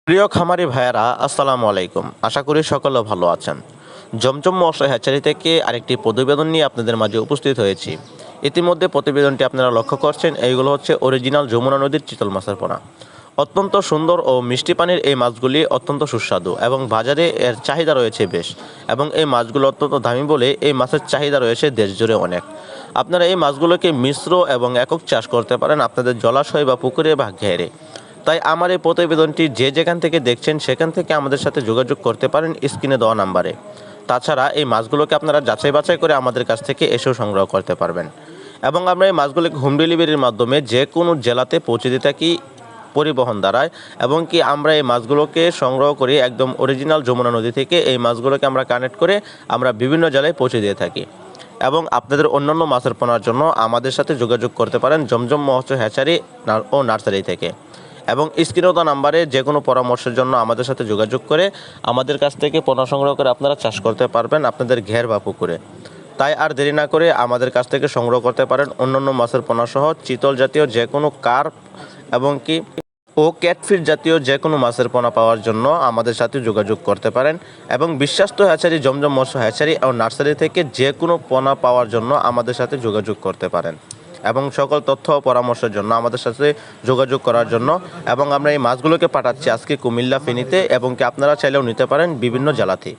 প্রিয় খামারি ভাইয়েরা, আসসালামু আলাইকুম। আশা করি সকলে ভালো আছেন। জমজম মৎস্য হ্যাচারি থেকে আরেকটি প্রতিবেদন নিয়ে আপনাদের মাঝে উপস্থিত হয়েছি। ইতিমধ্যে প্রতিবেদনটি আপনারা লক্ষ্য করছেন, এইগুলো হচ্ছে অরিজিনাল যমুনা নদীর চিতল মাছের পোনা। অত্যন্ত সুন্দর ও মিষ্টি পানির এই মাছগুলি অত্যন্ত সুস্বাদু এবং বাজারে এর চাহিদা রয়েছে বেশ, এবং এই মাছগুলো অত্যন্ত দামি বলে এই মাছের চাহিদা রয়েছে দেশ জুড়ে অনেক। আপনারা এই মাছগুলোকে মিশ্র এবং একক চাষ করতে পারেন আপনাদের জলাশয় বা পুকুরে বা ঘেরে। তাই আমার এই প্রতিবেদনটি যে যেখান থেকে দেখছেন সেখান থেকে আমাদের সাথে যোগাযোগ করতে পারেন স্ক্রিনে দেওয়া নাম্বারে। তাছাড়া এই মাছগুলোকে আপনারা যাচাই বাছাই করে আমাদের কাছ থেকে এসেও সংগ্রহ করতে পারবেন, এবং আমরা এই মাছগুলোকে হোম ডেলিভারির মাধ্যমে যে কোনো জেলাতে পৌঁছে দিয়ে থাকি পরিবহন দ্বারায়। এবং কি আমরা এই মাছগুলোকে সংগ্রহ করি একদম অরিজিনাল যমুনা নদী থেকে। এই মাছগুলোকে আমরা কানেক্ট করে আমরা বিভিন্ন জেলায় পৌঁছে দিয়ে থাকি। এবং আপনাদের অন্যান্য মাছের পোনার জন্য আমাদের সাথে যোগাযোগ করতে পারেন জমজম মৎস্য হ্যাচারি ও নার্সারি থেকে। এবং স্ক্রিনে দেওয়া নাম্বারে যে কোনো পরামর্শের জন্য আমাদের সাথে যোগাযোগ করে আমাদের কাছ থেকে পোনা সংগ্রহ করে আপনারা চাষ করতে পারবেন আপনাদের ঘের বা পুকুরে। তাই আর দেরি না করে আমাদের কাছ থেকে সংগ্রহ করতে পারেন অন্যান্য মাছের পোনা সহ চিতল জাতীয় যে কোনো কার্প এবং কি ক্যাটফিশ জাতীয় যে কোনো মাছের পোনা পাওয়ার জন্য আমাদের সাথে যোগাযোগ করতে পারেন। এবং বিশ্বাস্ত হ্যাচারি জমজম মৎস্য হ্যাচারি ও নার্সারি থেকে যে কোনো পোনা পাওয়ার জন্য আমাদের সাথে যোগাযোগ করতে পারেন, এবং সকল তথ্য ও পরামর্শের জন্য আমাদের সাথে যোগাযোগ করার জন্য। এবং আমরা এই মাছগুলোকে পাঠাচ্ছি আজকে কুমিল্লা, ফেনীতে, এবং কি আপনারা চাইলেও নিতে পারেন বিভিন্ন জেলাতে।